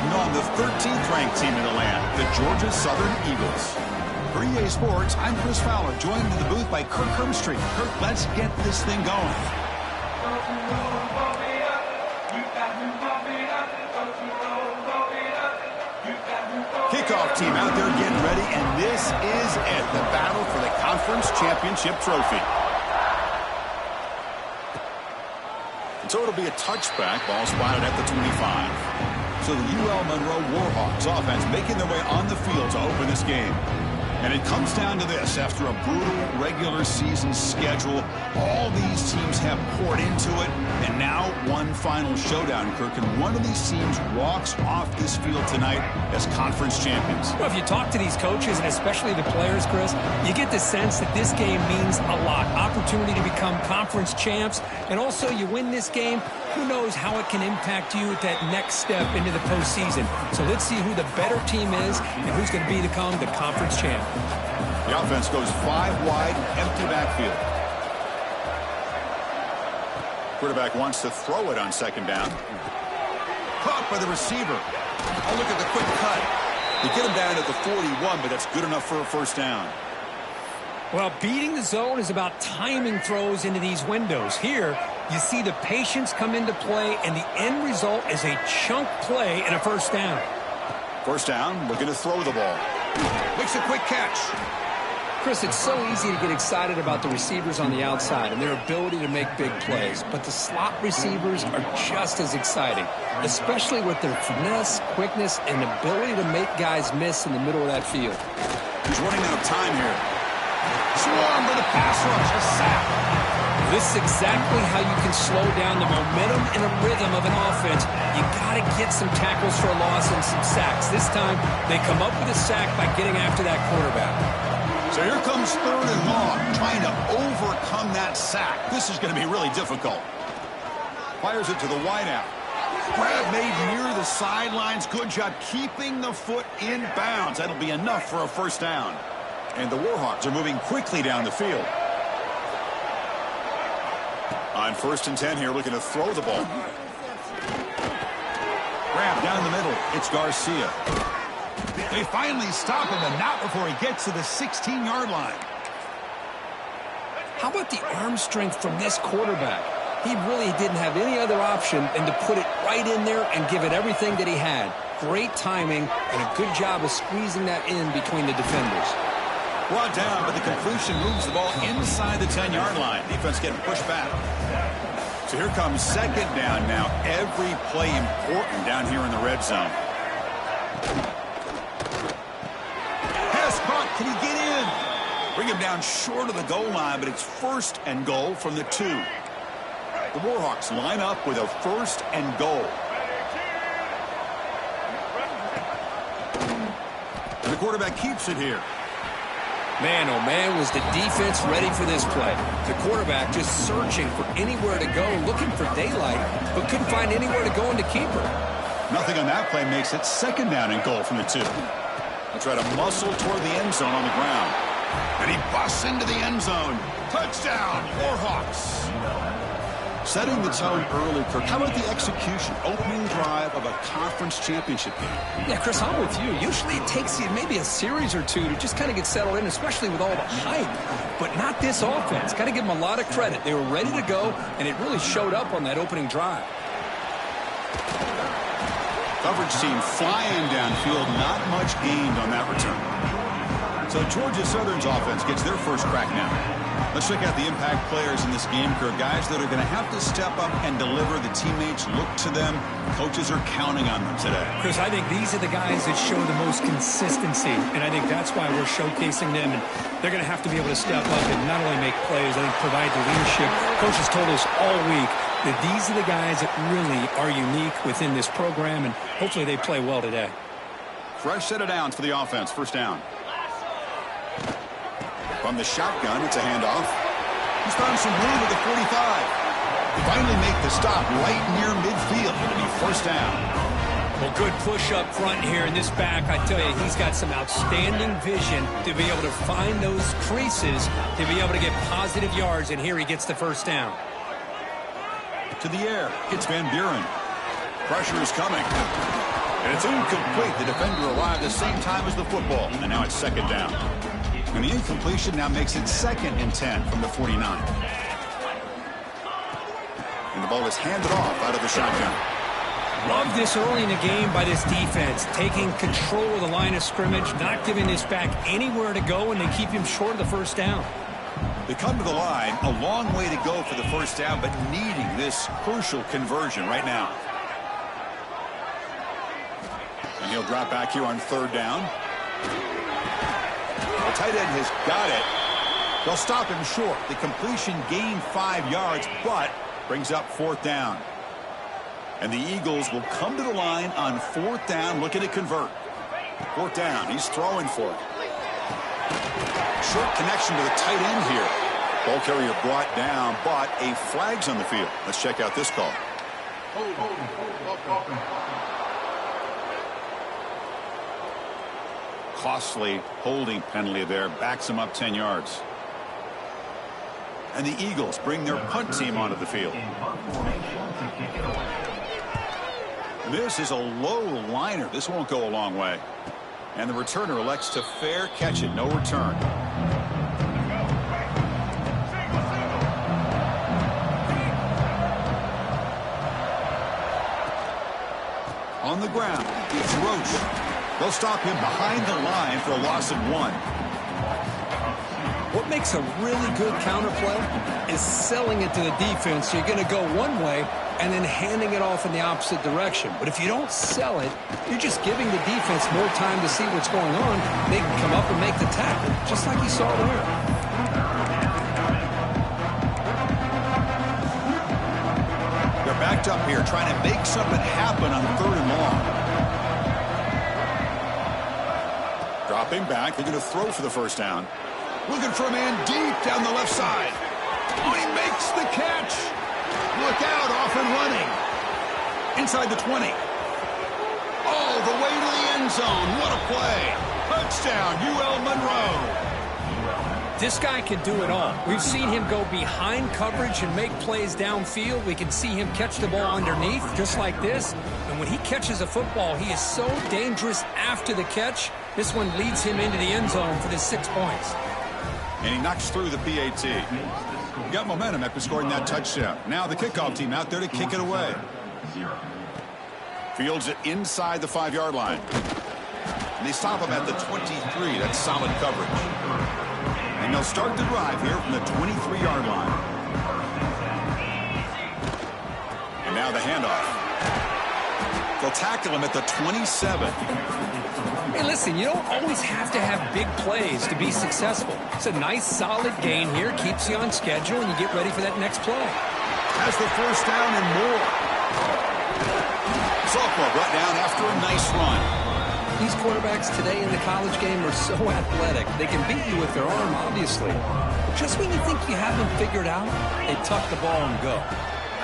taking on the 13th ranked team in the land, the Georgia Southern Eagles. For EA Sports, I'm Chris Fowler, joined in the booth by Kirk Hermstreet. Kirk, let's get this thing going. Kickoff team out there getting ready, and this is it, the battle for the conference championship trophy. And so it'll be a touchback, ball spotted at the 25. So the UL Monroe Warhawks offense making their way on the field to open this game. And it comes down to this. After a brutal regular season schedule, all these teams have poured into it, and now one final showdown, Kirk. And one of these teams walks off this field tonight as conference champions. Well, if you talk to these coaches, and especially the players, Chris, you get the sense that this game means a lot. Opportunity to become conference champs, and also you win this game, who knows how it can impact you at that next step into the postseason. So let's see who the better team is and who's going to become the conference champ. The offense goes 5 wide, empty backfield. Quarterback wants to throw it on second down. Caught by the receiver. Oh, look at the quick cut. They get him down at the 41, but that's good enough for a first down. Well, beating the zone is about timing throws into these windows. Here, you see the patience come into play, and the end result is a chunk play and a first down. First down, looking to throw the ball. Makes a quick catch. Chris, it's so easy to get excited about the receivers on the outside and their ability to make big plays, but the slot receivers are just as exciting, especially with their finesse, quickness, and ability to make guys miss in the middle of that field. He's running out of time here. Swarm with a pass rush, a sack. This is exactly how you can slow down the momentum and a rhythm of an offense. You got to get some tackles for a loss and some sacks. This time, they come up with a sack by getting after that quarterback. So here comes 3rd and long, trying to overcome that sack. This is going to be really difficult. Fires it to the wideout. Grab made near the sidelines. Good job keeping the foot in bounds. That'll be enough for a first down. And the Warhawks are moving quickly down the field. On 1st and 10 here, looking to throw the ball. Grab down the middle. It's Garcia. They finally stop him, and not before he gets to the 16-yard line. How about the arm strength from this quarterback? He really didn't have any other option than to put it right in there and give it everything that he had. Great timing and a good job of squeezing that in between the defenders. Brought down, but the completion moves the ball inside the 10-yard line. Defense getting pushed back. So here comes 2nd down now. Every play important down here in the red zone. Pass caught. Can he get in? Bring him down short of the goal line, but it's 1st and goal from the 2. The Warhawks line up with a 1st and goal. And the quarterback keeps it here. Man, oh man, was the defense ready for this play. The quarterback just searching for anywhere to go, looking for daylight, but couldn't find anywhere to go into keeper. Nothing on that play makes it 2nd down and goal from the 2. They'll try to muscle toward the end zone on the ground. And he busts into the end zone. Touchdown, Warhawks. Setting the tone early, Kirk. How about the execution? Opening drive of a conference championship game. Yeah, Chris, I'm with you. Usually it takes you maybe a series or two to just kind of get settled in, especially with all the hype. But not this offense. Got to give them a lot of credit. They were ready to go, and it really showed up on that opening drive. Coverage team flying downfield. Not much gained on that return. So Georgia Southern's offense gets their first crack now. Let's check out the impact players in this game, Kirk. Guys that are going to have to step up and deliver. The teammates look to them. Coaches are counting on them today. Chris, I think these are the guys that show the most consistency, and I think that's why we're showcasing them. And they're going to have to be able to step up and not only make plays, I think provide the leadership. Coaches told us all week that these are the guys that really are unique within this program, and hopefully they play well today. Fresh set of downs for the offense. First down. From the shotgun, it's a handoff. He's found some room at the 45. They finally make the stop right near midfield. It'll be first down. Well, good push up front here in this back. I tell you, he's got some outstanding vision to be able to find those creases, to be able to get positive yards, and here he gets the first down. To the air, it's Van Buren. Pressure is coming. And it's incomplete. The defender arrived the same time as the football. And now it's second down. And the incompletion now makes it 2nd and 10 from the 49. And the ball is handed off out of the shotgun. Love this early in the game by this defense, taking control of the line of scrimmage, not giving this back anywhere to go, and they keep him short of the first down. They come to the line, a long way to go for the first down, but needing this crucial conversion right now. And he'll drop back here on 3rd down. The tight end has got it. They'll stop him short. The completion gained 5 yards, but brings up 4th down. And the Eagles will come to the line on 4th down, looking to convert. 4th down, he's throwing for it. Short connection to the tight end here. Ball carrier brought down, but a flag's on the field. Let's check out this call. Costly holding penalty there, backs him up 10 yards. And the Eagles bring their punt team onto the field. This is a low liner. This won't go a long way. And the returner elects to fair catch it. No return. On the ground, it's Roach. They'll stop him behind the line for a loss of 1. What makes a really good counterplay is selling it to the defense. So you're going to go one way and then handing it off in the opposite direction. But if you don't sell it, you're just giving the defense more time to see what's going on. They can come up and make the tackle, just like you saw there. They're backed up here trying to make something happen on 3rd and long. Dropping back. They're going to throw for the first down. Looking for a man deep down the left side. Oh, he makes the catch. Look out, off and running. Inside the 20. All the way to the end zone. What a play. Touchdown, UL Monroe. This guy can do it all. We've seen him go behind coverage and make plays downfield. We can see him catch the ball underneath, just like this. And when he catches a football, he is so dangerous after the catch. This one leads him into the end zone for the 6 points. And he knocks through the PAT. He got momentum after scoring that touchdown. Now the kickoff team out there to kick it away. Fields it inside the 5-yard line. And they stop him at the 23. That's solid coverage. And they'll start the drive here from the 23-yard line. And now the handoff. They'll tackle him at the 27. Hey, listen, you don't always have to have big plays to be successful. It's a nice, solid gain here. Keeps you on schedule, and you get ready for that next play. Has the first down and more. Sophomore brought down after a nice run. These quarterbacks today in the college game are so athletic. They can beat you with their arm, obviously. But just when you think you have them figured out, they tuck the ball and go.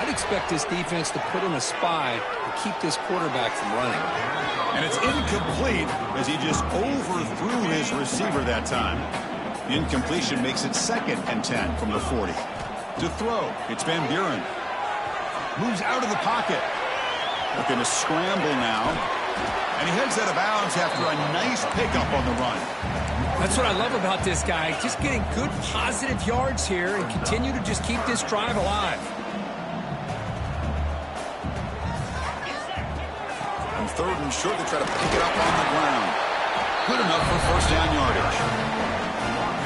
I'd expect this defense to put in a spy to keep this quarterback from running. And it's incomplete as he just overthrew his receiver that time. The incompletion makes it 2nd and 10 from the 40. To throw, it's Van Buren. Moves out of the pocket. Looking to scramble now. And he heads out of bounds after a nice pickup on the run. That's what I love about this guy. Just getting good positive yards here and continue to just keep this drive alive. On 3rd and short, they try to pick it up on the ground. Good enough for first down yardage.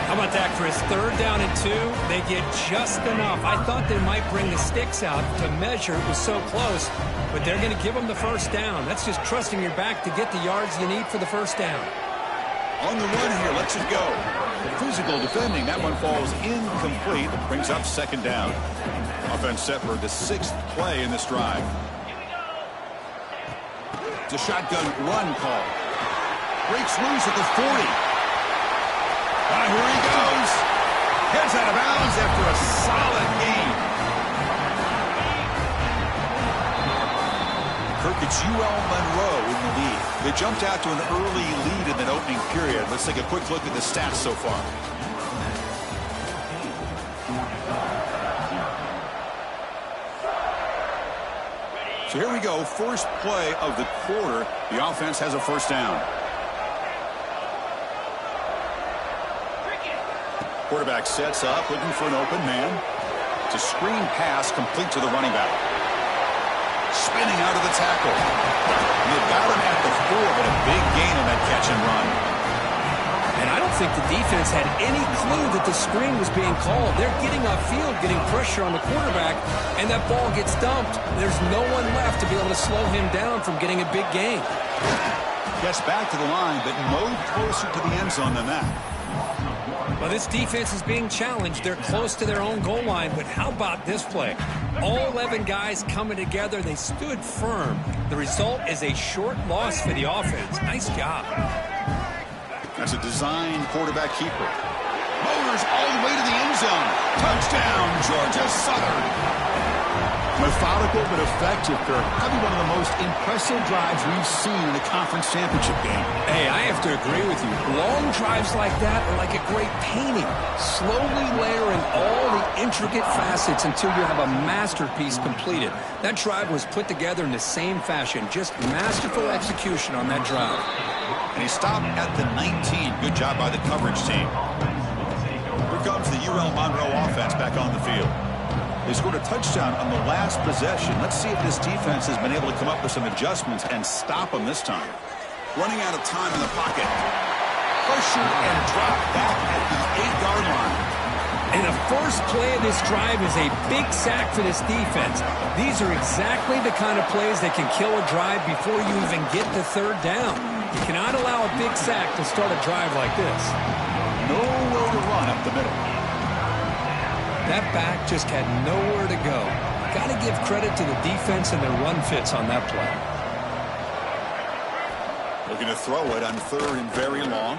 How about that, Chris? 3rd down and 2. They get just enough. I thought they might bring the sticks out to measure. It was so close. But they're going to give them the first down. That's just trusting your back to get the yards you need for the first down. On the run here, lets it go. Physical defending. That one falls incomplete. Brings up 2nd down. Offense set for the 6th play in this drive. It's a shotgun run call. Breaks loose at the 40. Here he goes. Heads out of bounds after a solid gain. Kirk, it's UL Monroe in the lead. They jumped out to an early lead in that opening period. Let's take a quick look at the stats so far. So So here we go, first play of the quarter. The offense has a first down. Quarterback sets up, looking for an open man. It's a screen pass complete to the running back. Spinning out of the tackle. And they've got him at the 4, but a big gain on that catch and run. And I don't think the defense had any clue that the screen was being called. They're getting off field, getting pressure on the quarterback, and that ball gets dumped. There's no one left to be able to slow him down from getting a big gain. Gets back to the line, but no closer to the end zone than that. Well, this defense is being challenged. They're close to their own goal line, but how about this play? All 11 guys coming together. They stood firm. The result is a short loss for the offense. Nice job. That's a designed quarterback keeper. Motors all the way to the end zone. Touchdown, Georgia Southern. Methodical but effective, Kirk. Probably one of the most impressive drives we've seen in a conference championship game. Hey, I have to agree with you. Long drives like that are like a great painting. Slowly layering all the intricate facets until you have a masterpiece completed. That drive was put together in the same fashion. Just masterful execution on that drive. And he stopped at the 19. Good job by the coverage team. Here comes the UL Monroe offense back on the field. They scored a touchdown on the last possession. Let's see if this defense has been able to come up with some adjustments and stop them this time. Running out of time in the pocket. Pressure and drop back at the 8-yard line. And the first play of this drive is a big sack for this defense. These are exactly the kind of plays that can kill a drive before you even get to third down. You cannot allow a big sack to start a drive like this. Nowhere to run up the middle. That back just had nowhere to go. Got to give credit to the defense and their run fits on that play. Looking to throw it on third and very long.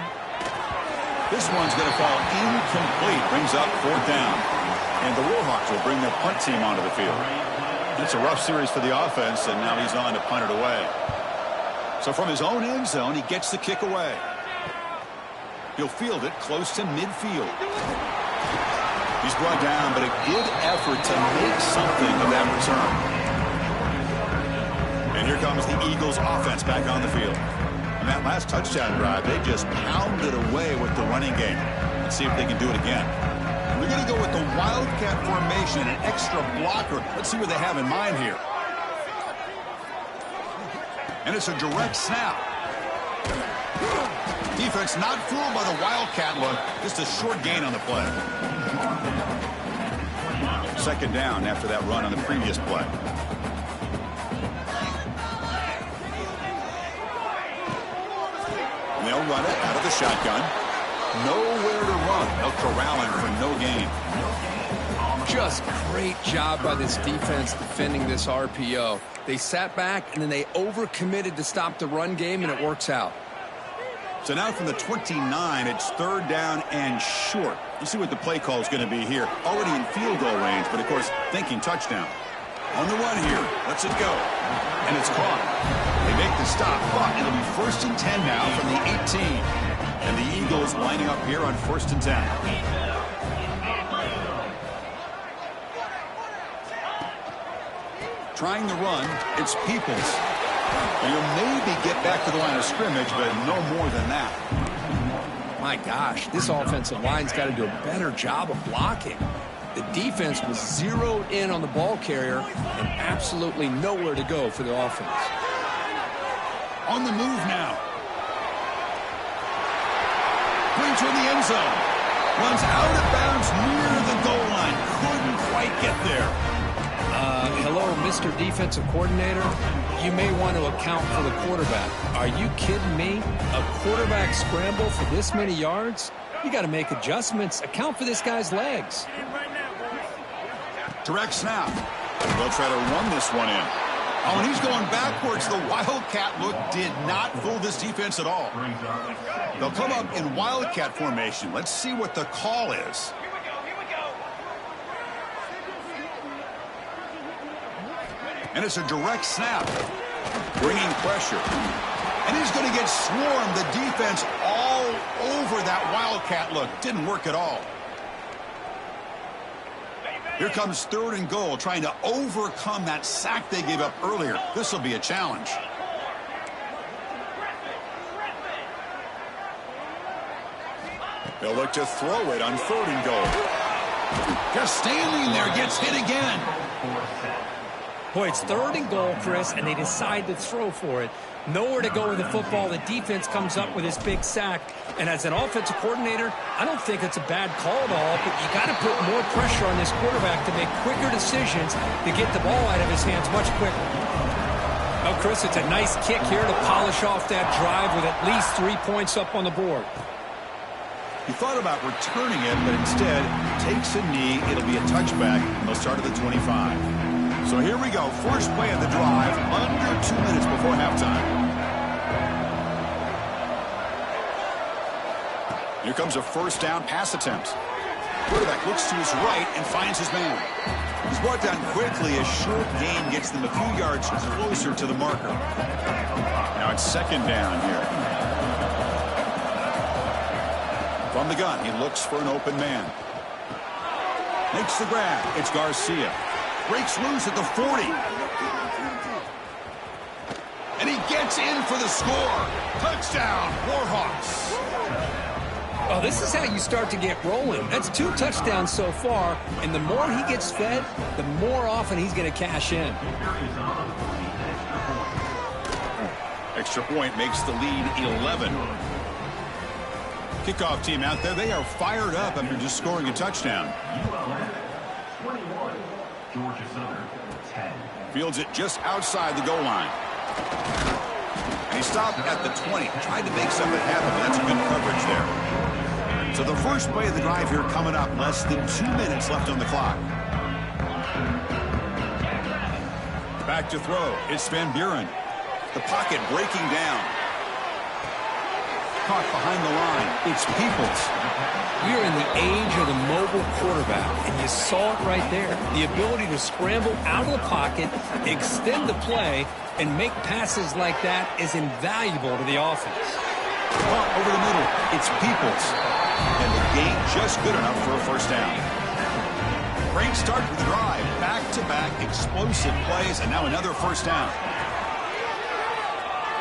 This one's going to fall incomplete. Brings up fourth down. And the Warhawks will bring their punt team onto the field. It's a rough series for the offense, and now he's on to punt it away. So from his own end zone, he gets the kick away. He'll field it close to midfield. He's brought down, but a good effort to make something of that return. And here comes the Eagles offense back on the field. And that last touchdown drive, they just pounded away with the running game. Let's see if they can do it again. We're going to go with the Wildcat formation, an extra blocker. Let's see what they have in mind here. And it's a direct snap. Defense not fooled by the Wildcat look. Just a short gain on the play. Second down after that run on the previous play. And they'll run it out of the shotgun. Nowhere to run. They'll corral him for no gain. Just great job by this defense defending this RPO. They sat back and then they overcommitted to stop the run game, and it works out. So now from the 29, it's third down and short. Let's see what the play call is going to be here. Already in field goal range, but of course thinking touchdown. On the run here, lets it go. And it's caught. They make the stop, but it'll be first and 10 now from the 18. And the Eagles lining up here on first and 10. Trying the run, it's Peoples. And he'll maybe get back to the line of scrimmage, but no more than that. My gosh, this offensive line's got to do a better job of blocking. The defense was zeroed in on the ball carrier and absolutely nowhere to go for the offense. On the move now. Brings her in the end zone. Runs out of bounds near the goal line. Couldn't quite get there. Hello, Mr. Defensive Coordinator. You may want to account for the quarterback. Are you kidding me? A quarterback scramble for this many yards? You got to make adjustments. Account for this guy's legs. Direct snap. They'll try to run this one in. Oh, and he's going backwards. The Wildcat look did not fool this defense at all. They'll come up in Wildcat formation. Let's see what the call is. And it's a direct snap, bringing pressure. And he's going to get swarmed. The defense all over that Wildcat look. Didn't work at all. Here comes 3rd and goal, trying to overcome that sack they gave up earlier. This will be a challenge. They'll look to throw it on 3rd and goal. Just standing there, gets hit again. Boy, it's 3rd and goal, Chris, and they decide to throw for it. Nowhere to go with the football. The defense comes up with this big sack. And as an offensive coordinator, I don't think it's a bad call at all, but you got to put more pressure on this quarterback to make quicker decisions to get the ball out of his hands much quicker. Oh, Chris, it's a nice kick here to polish off that drive with at least 3 points up on the board. He thought about returning it, but instead takes a knee. It'll be a touchback, and they'll start at the 25. So here we go. First play of the drive, under 2 minutes before halftime. Here comes a 1st down pass attempt. Quarterback looks to his right and finds his man. He's brought down quickly. A short gain gets them a few yards closer to the marker. Now it's 2nd down here. From the gun, he looks for an open man. Makes the grab. It's Garcia. Breaks loose at the 40. And he gets in for the score. Touchdown, Warhawks. Well, this is how you start to get rolling. That's 2 touchdowns so far, and the more he gets fed, the more often he's going to cash in. Extra point makes the lead 11. Kickoff team out there, they are fired up after just scoring a touchdown. Fields it just outside the goal line. And he stopped at the 20. Tried to make something happen, but that's a good coverage there. So the first play of the drive here coming up. Less than 2 minutes left on the clock. Back to throw. It's Van Buren. The pocket breaking down. Caught behind the line. It's Peoples. We're in the age of the mobile quarterback, and you saw it right there. The ability to scramble out of the pocket, extend the play, and make passes like that is invaluable to the offense. Caught over the middle. It's Peoples. And the gain just good enough for a 1st down. Great start to the drive. Back-to-back explosive plays, and now another 1st down.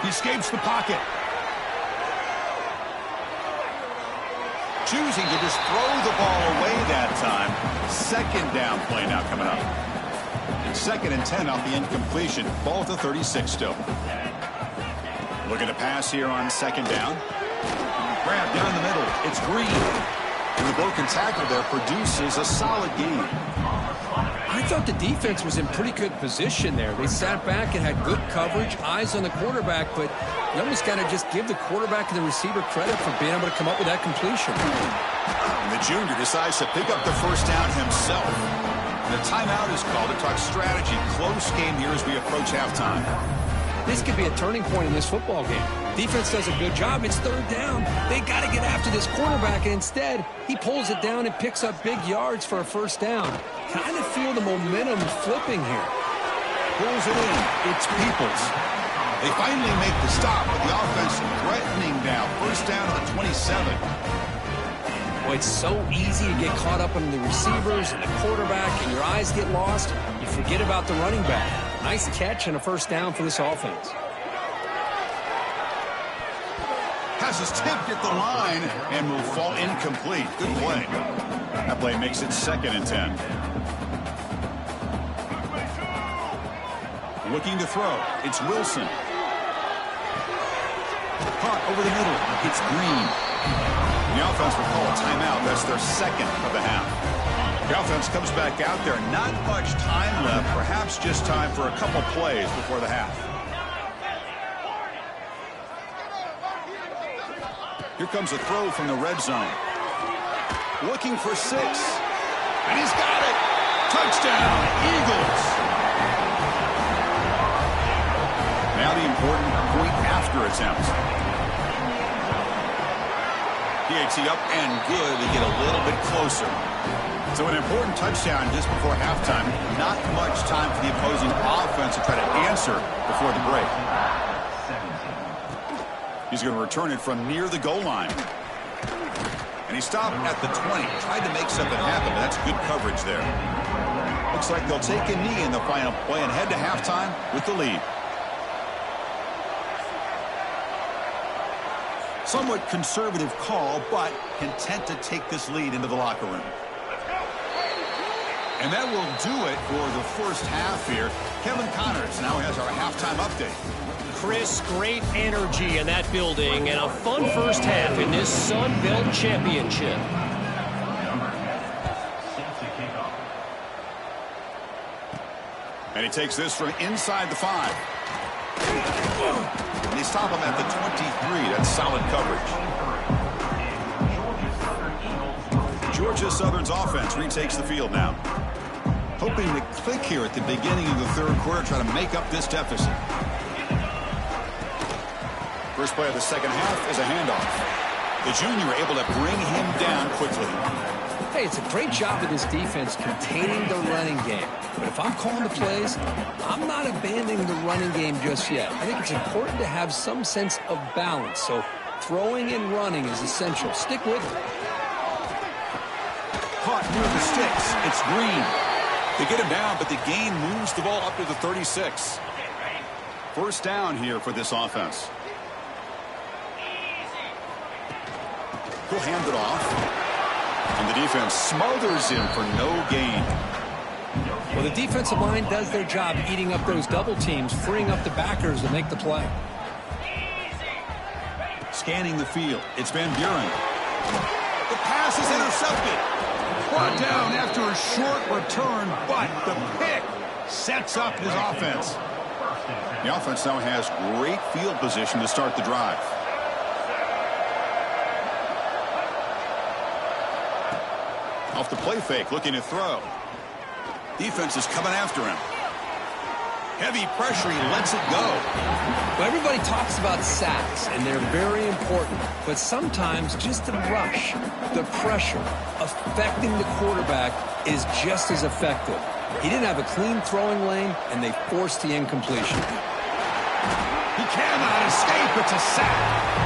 He escapes the pocket. Choosing to just throw the ball away that time. 2nd down play now coming up. And 2nd and 10 off the incompletion. Ball at the 36 still. Looking to pass here on 2nd down. Grab down the middle. It's Green. And the broken tackle there produces a solid gain. I thought the defense was in pretty good position there. They sat back and had good coverage, eyes on the quarterback, but you almost got to just give the quarterback and the receiver credit for being able to come up with that completion. And the junior decides to pick up the 1st down himself. The timeout is called to talk strategy. Close game here as we approach halftime. This could be a turning point in this football game. Defense does a good job. It's 3rd down. They got to get after this quarterback, and instead, he pulls it down and picks up big yards for a 1st down. Kind of feel the momentum flipping here. Pulls it in. It's Peoples. They finally make the stop, but the offense threatening now. 1st down to the 27. Well, it's so easy to get caught up on the receivers and the quarterback, and your eyes get lost. You forget about the running back. Nice catch and a 1st down for this offense. Has his tipped at the line and will fall incomplete. Good play. That play makes it 2nd and 10. Looking to throw. It's Wilson. Caught over the middle. It's Green. The offense will call a timeout. That's their 2nd of the half. The offense comes back out there. Not much time left. Perhaps just time for a couple plays before the half. Here comes a throw from the red zone. Looking for 6. And he's got it. Touchdown, Eagles. Now the important point after attempt. PAT up and good. They get a little bit closer. So an important touchdown just before halftime. Not much time for the opposing offense to try to answer before the break. He's going to return it from near the goal line. And he stopped at the 20. Tried to make something happen, but that's good coverage there. Looks like they'll take a knee in the final play and head to halftime with the lead. Somewhat conservative call, but content to take this lead into the locker room. And that will do it for the first half here. Kevin Connors now has our halftime update. Chris, great energy in that building and a fun first half in this Sunbelt Championship. And he takes this from inside the 5. And they stop him at the 23. That's solid coverage. Georgia Southern's offense retakes the field now. Hoping to click here at the beginning of the third quarter, try to make up this deficit. First play of the second half is a handoff. The junior able to bring him down quickly. Hey, it's a great job of this defense containing the running game. But if I'm calling the plays, I'm not abandoning the running game just yet. I think it's important to have some sense of balance. So throwing and running is essential. Stick with it. Caught near the sticks. It's Green. They get him down, but the gain moves the ball up to the 36. First down here for this offense. He'll hand it off. And the defense smothers him for no gain. Well, the defensive line does their job eating up those double teams, freeing up the backers to make the play. Scanning the field. It's Van Buren. The pass is intercepted. Brought down after a short return, but the pick sets up his offense. The offense now has great field position to start the drive. Off the play fake, looking to throw. Defense is coming after him. Heavy pressure, he lets it go. Well, everybody talks about sacks, and they're very important. But sometimes just the rush, the pressure, affecting the quarterback is just as effective. He didn't have a clean throwing lane, and they forced the incompletion. He cannot escape. It's a sack.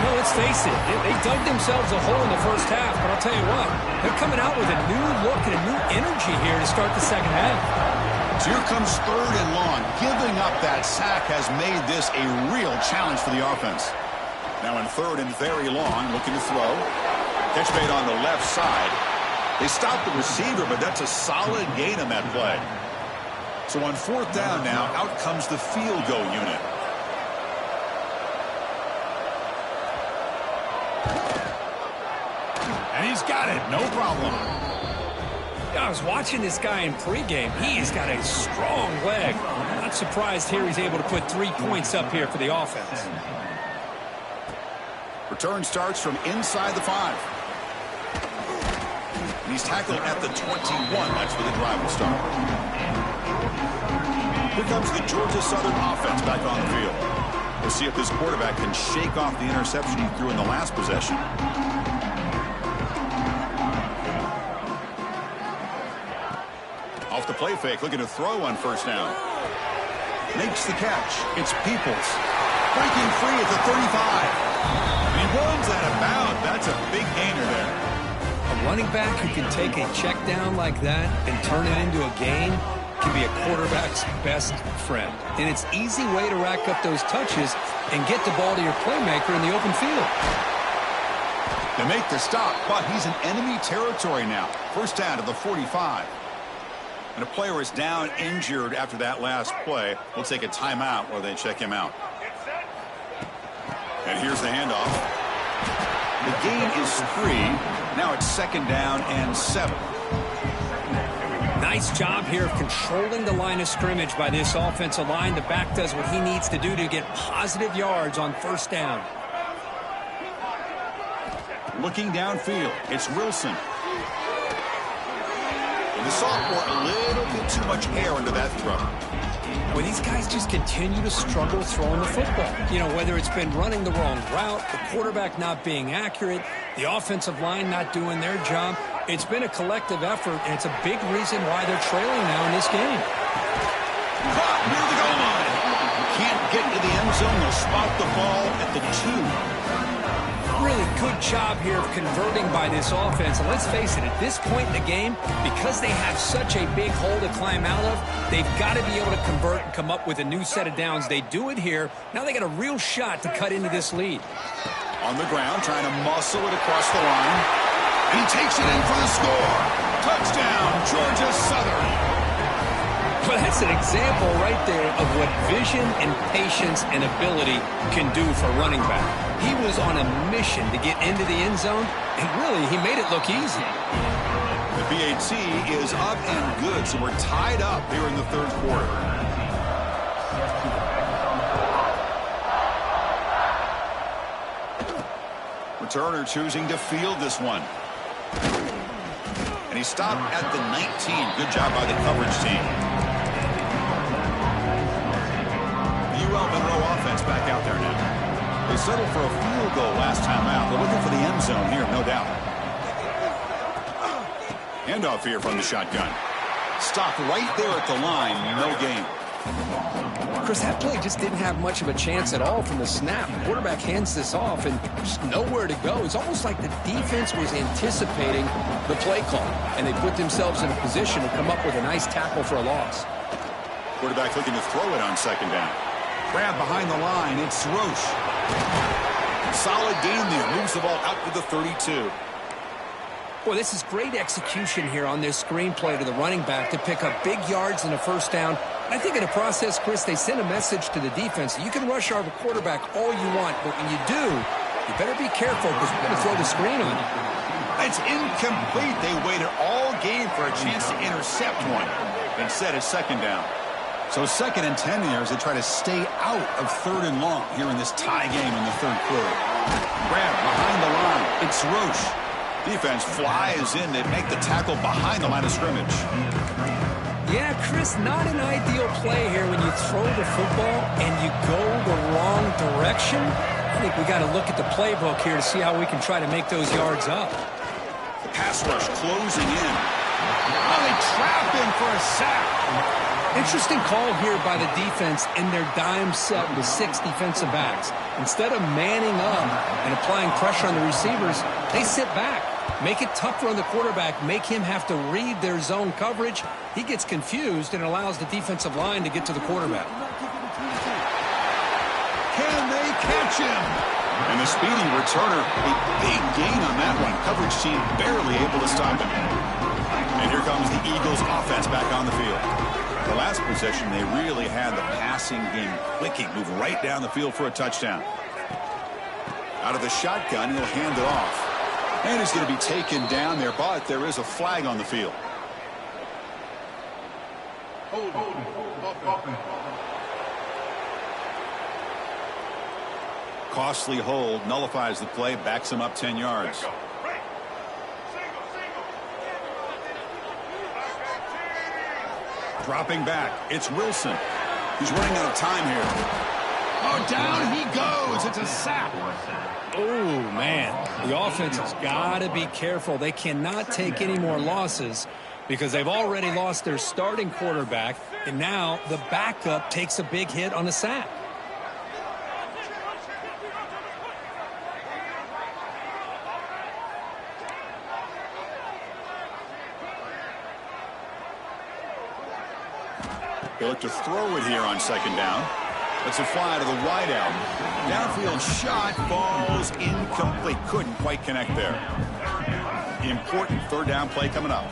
Well, let's face it, they dug themselves a hole in the first half, but I'll tell you what, they're coming out with a new look and a new energy here to start the second half. So here comes third and long. Giving up that sack has made this a real challenge for the offense. Now in third and very long, looking to throw. Catch made on the left side. They stopped the receiver, but that's a solid gain on that play. So on fourth down now, out comes the field goal unit. And he's got it, no problem. I was watching this guy in pregame. He's got a strong leg. Not surprised here he's able to put 3 points up here for the offense. Return starts from inside the 5. And he's tackled at the 21. That's where the drive will start. Here comes the Georgia Southern offense back on the field. We'll see if this quarterback can shake off the interception he threw in the last possession. Off the play fake, looking to throw on first down. Makes the catch. It's Peoples. Breaking free at the 35. And he runs out of bounds. That's a big gainer there. A running back who can take a check down like that and turn it into a gain can be a quarterback's best friend. And it's an easy way to rack up those touches and get the ball to your playmaker in the open field. They make the stop, but he's in enemy territory now. First down to the 45. And a player is down injured after that last play. We'll take a timeout while they check him out. And here's the handoff. The gain is 3. Now it's second down and 7. Nice job here of controlling the line of scrimmage by this offensive line. The back does what he needs to do to get positive yards on first down. Looking downfield, it's Wilson. The sophomore, a little bit too much air into that throw. Well, these guys just continue to struggle throwing the football. You know, whether it's been running the wrong route, the quarterback not being accurate, the offensive line not doing their job. It's been a collective effort, and it's a big reason why they're trailing now in this game. Caught near the goal line. Can't get to the end zone. They'll spot the ball at the 2. Really good job here of converting by this offense. And let's face it, at this point in the game, because they have such a big hole to climb out of, they've got to be able to convert and come up with a new set of downs. They do it here. Now they got a real shot to cut into this lead. On the ground, trying to muscle it across the line. And he takes it in for the score. Touchdown, Georgia Southern. Well, that's an example right there of what vision and patience and ability can do for a running back. He was on a mission to get into the end zone, and really, he made it look easy. The PAT is up and good, so we're tied up here in the third quarter. Returner choosing to field this one. And he stopped at the 19. Good job by the coverage team. UL Monroe offense back out there now. They settled for a field goal last time out. They're looking for the end zone here, no doubt. Handoff here from the shotgun. Stopped right there at the line, no gain. Chris, that play just didn't have much of a chance at all from the snap. The quarterback hands this off and just nowhere to go. It's almost like the defense was anticipating the play call, and they put themselves in a position to come up with a nice tackle for a loss. Quarterback looking to throw it on second down. Grab behind the line. It's Roche. Solid gain there. Moves the ball out to the 32. Boy, this is great execution here on this screenplay to the running back to pick up big yards and a first down. I think in the process, Chris, they send a message to the defense. You can rush our quarterback all you want, but when you do, you better be careful because we're going to throw the screen on you. It's incomplete. They waited all game for a chance to intercept one. Instead, it's second down. So second and 10 here as they try to stay out of third and long here in this tie game in the third quarter. Grab behind the line. It's Roche. Defense flies in. They make the tackle behind the line of scrimmage. Yeah, Chris, not an ideal play here when you throw the football and you go the wrong direction. I think we got to look at the playbook here to see how we can try to make those yards up. The pass rush closing in. Oh, they trap him for a sack. Interesting call here by the defense in their dime set with 6 defensive backs. Instead of manning up and applying pressure on the receivers, they sit back. Make it tougher on the quarterback. Make him have to read their zone coverage. He gets confused and allows the defensive line to get to the quarterback. Can they catch him? And the speedy returner, a big gain on that one. Coverage team barely able to stop him. And here comes the Eagles offense back on the field. The last possession, they really had the passing game clicking. Move right down the field for a touchdown. Out of the shotgun, he'll hand it off. And he's going to be taken down there, but there is a flag on the field. Costly hold, nullifies the play, backs him up 10 yards. Dropping back, it's Wilson. He's running out of time here. Oh, down he goes. It's a sack. Oh, man. The offense has got to be careful. They cannot take any more losses because they've already lost their starting quarterback, and now the backup takes a big hit on the sack. They look to throw it here on second down. Let's it fly to the wideout. Downfield shot falls incomplete. Couldn't quite connect there. Important third down play coming up.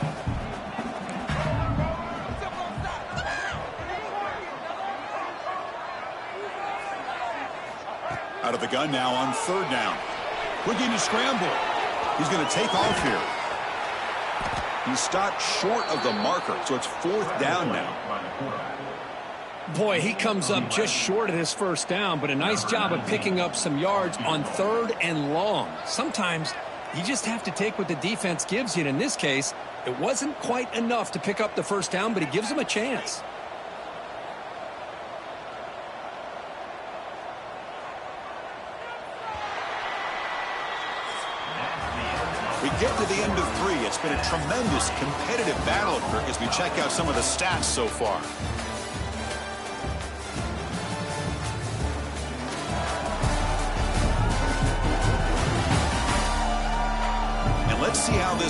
Out of the gun now on third down. Looking to scramble. He's going to take off here. He stopped short of the marker, so it's fourth down now. Boy, he comes up just short of his first down, but a nice job of picking up some yards on third and long. Sometimes you just have to take what the defense gives you, and in this case, it wasn't quite enough to pick up the first down, but he gives them a chance. We get to the end of 3. It's been a tremendous competitive battle, Kirk, as we check out some of the stats so far.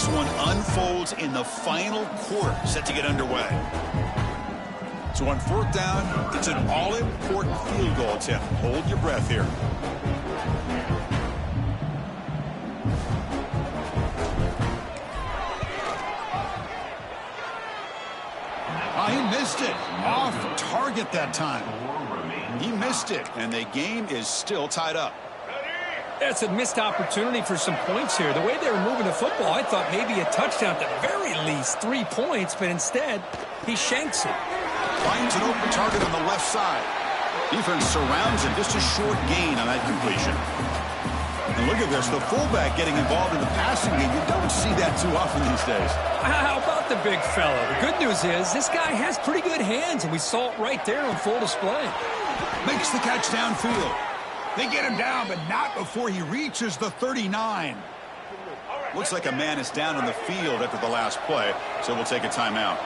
this one unfolds in the final quarter, set to get underway. So on fourth down, it's an all-important field goal attempt. Hold your breath here. He missed it. Off target that time. He missed it, and the game is still tied up. That's a missed opportunity for some points here. The way they were moving the football, I thought maybe a touchdown, at the very least 3 points, but instead, he shanks it. Finds an open target on the left side. Defense surrounds him. Just a short gain on that completion. And look at this, the fullback getting involved in the passing game. You don't see that too often these days. How about the big fella? The good news is this guy has pretty good hands, and we saw it right there on full display. Makes the catch downfield. They get him down, but not before he reaches the 39. Looks like a man is down on the field after the last play, so we'll take a timeout.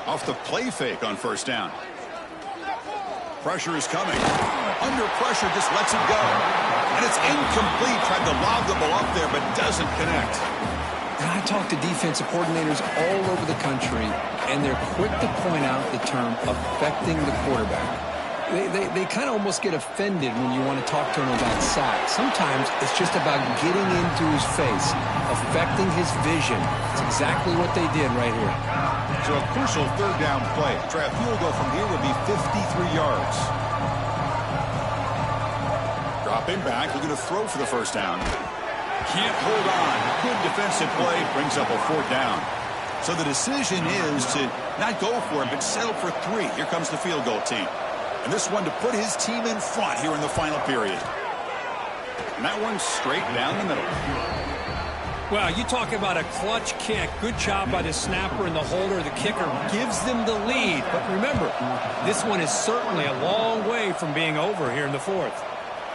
Off the play fake on first down. Pressure is coming. Under pressure, just lets it go. And it's incomplete. Tried to lob the ball up there, but doesn't connect. And I talk to defensive coordinators all over the country, and they're quick to point out the term affecting the quarterback. They kind of almost get offended when you want to talk to them about sacks. Sometimes it's just about getting into his face, affecting his vision. It's exactly what they did right here. So a crucial third down play. Try a field goal from here would be 53 yards. Dropping back, looking to throw for the first down. Can't hold on. Good defensive play, brings up a fourth down. So the decision is to not go for it, but settle for 3. Here comes the field goal team. And this one to put his team in front here in the final period. And that one's straight down the middle. Well, you talk about a clutch kick. Good job by the snapper and the holder. The kicker gives them the lead. But remember, this one is certainly a long way from being over here in the fourth.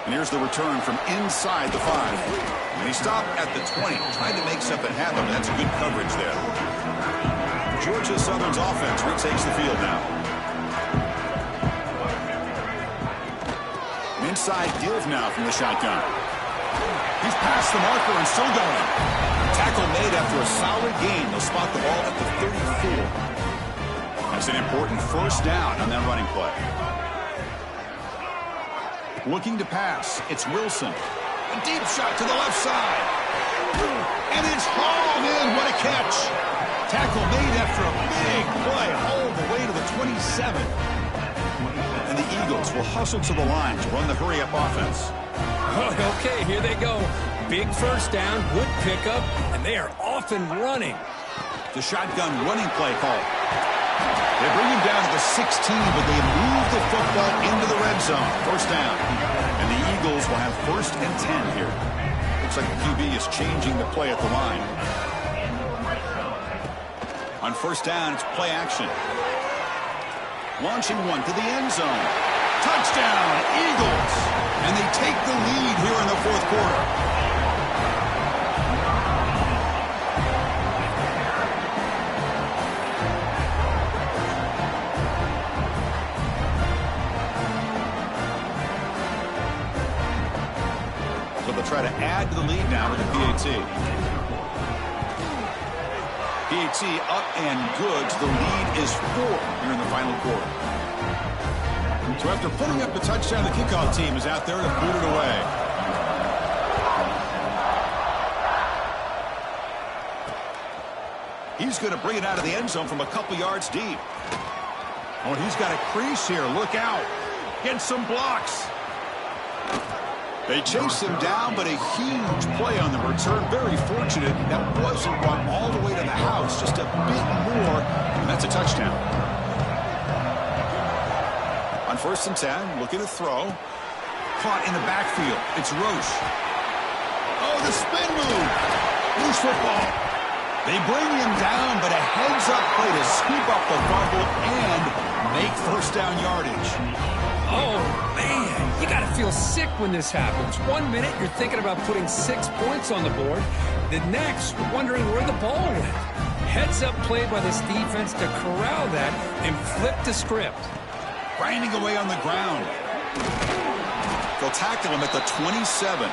And here's the return from inside the 5. And he stopped at the 20. Tried to make something happen, but that's good coverage there. Georgia Southern's offense retakes the field now. An inside give now from the shotgun. He's past the marker and still going. Tackle made after a solid gain. They'll spot the ball at the 34. That's an important first down on that running play. Looking to pass. It's Wilson. A deep shot to the left side. And it's hauled in. What a catch. Tackle made after a big play all the way to the 27. And the Eagles will hustle to the line to run the hurry-up offense. Okay, here they go. Big first down, good pickup, and they are off and running. The shotgun running play call. They bring him down to the 16, but they move the football into the red zone. First down. And the Eagles will have first and 10 here. Looks like the QB is changing the play at the line. On first down, it's play action. Launching one to the end zone. Touchdown, Eagles! And they take the lead here in the fourth quarter. So they'll try to add to the lead now with the PAT. PAT up and good. The lead is 4 here in the final quarter. So after putting up the touchdown, the kickoff team is out there to boot it away. He's going to bring it out of the end zone from a couple yards deep. Oh, and he's got a crease here. Look out. Get some blocks. They chase him down, but a huge play on the return. Very fortunate that wasn't brought all the way to the house. Just a bit more, and that's a touchdown. On first and 10, looking to throw. Caught in the backfield. It's Roche. Oh, the spin move. Loose football. They bring him down, but a heads-up play to scoop up the fumble and make first down yardage. Oh, man. You got to feel sick when this happens. 1 minute, you're thinking about putting 6 points on the board. The next, you're wondering where the ball went. Heads-up play by this defense to corral that and flip the script. Grinding away on the ground. They'll tackle him at the 27.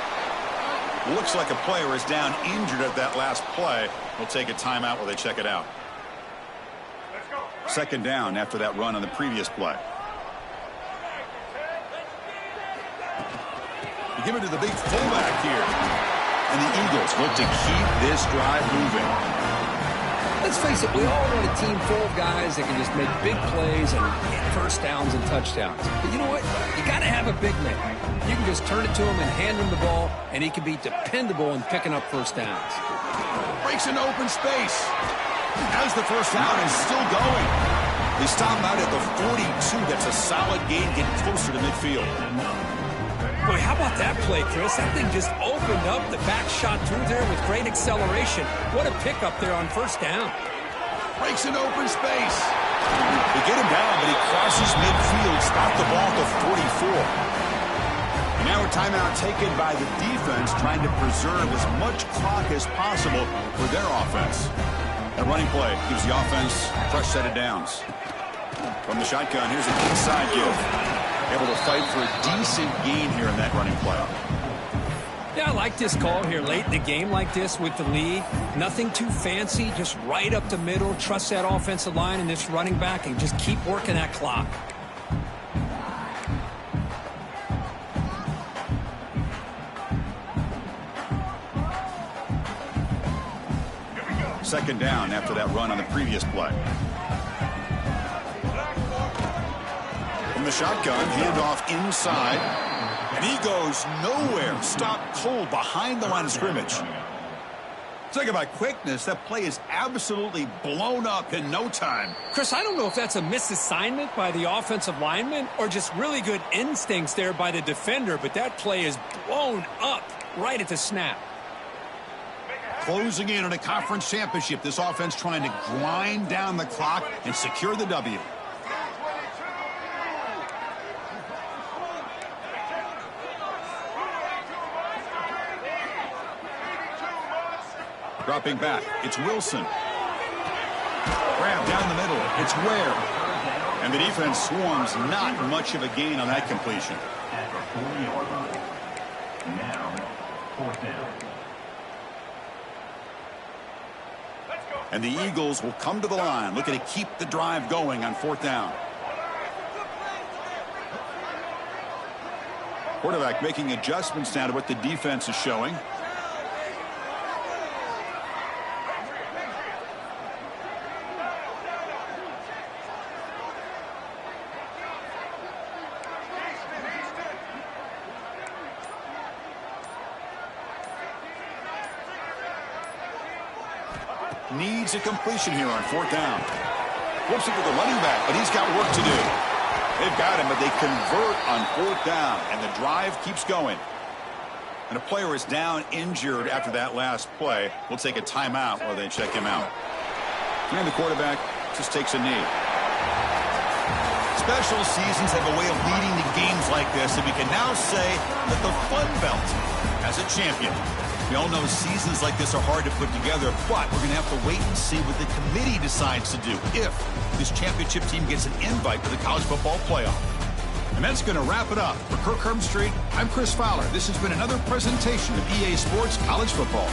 Looks like a player is down injured at that last play. They'll take a timeout while they check it out. Second down after that run on the previous play. You give it to the big fullback here. And the Eagles look to keep this drive moving. Let's face it, we all want a team full of guys that can just make big plays and get first downs and touchdowns. But you know what? You got to have a big man. You can just turn it to him and hand him the ball, and he can be dependable in picking up first downs. Breaks into open space. As the first down is still going. They stop out at the 42. That's a solid gain, getting closer to midfield. Boy, how about that play, Chris? That thing just opened up. The back shot through there with great acceleration. What a pickup there on first down. Breaks into open space. They get him down, but he crosses midfield. Stop the ball at the 44. And now a timeout taken by the defense, trying to preserve as much clock as possible for their offense. A running play gives the offense a fresh set of downs. From the shotgun, here's an inside give. Able to fight for a decent gain here in that running play. Yeah, I like this call here late in the game like this with the lead. Nothing too fancy, just right up the middle. Trust that offensive line and this running back and just keep working that clock. Second down after that run on the previous play. From the shotgun, handoff inside. And he goes nowhere. Stopped cold behind the line of scrimmage. Talk about quickness. That play is absolutely blown up in no time. Chris, I don't know if that's a misassignment by the offensive lineman or just really good instincts there by the defender, but that play is blown up right at the snap. Closing in on a conference championship. This offense trying to grind down the clock and secure the W. Dropping back, it's Wilson. Grab down the middle, it's Ware. And the defense swarms, not much of a gain on that completion. Now, fourth down. And the Eagles will come to the line, looking to keep the drive going on fourth down. Quarterback making adjustments now to what the defense is showing. Needs a completion here on fourth down. Flips it to the running back, but he's got work to do. They've got him, but they convert on fourth down, and the drive keeps going. And a player is down injured after that last play. We'll take a timeout while they check him out. And the quarterback just takes a knee. Special seasons have a way of leading to games like this, and we can now say that the Sunbelt has a champion. We all know seasons like this are hard to put together, but we're going to have to wait and see what the committee decides to do if this championship team gets an invite to the college football playoff. And that's going to wrap it up. For Kirk Herbstreit, I'm Chris Fowler. This has been another presentation of EA Sports College Football.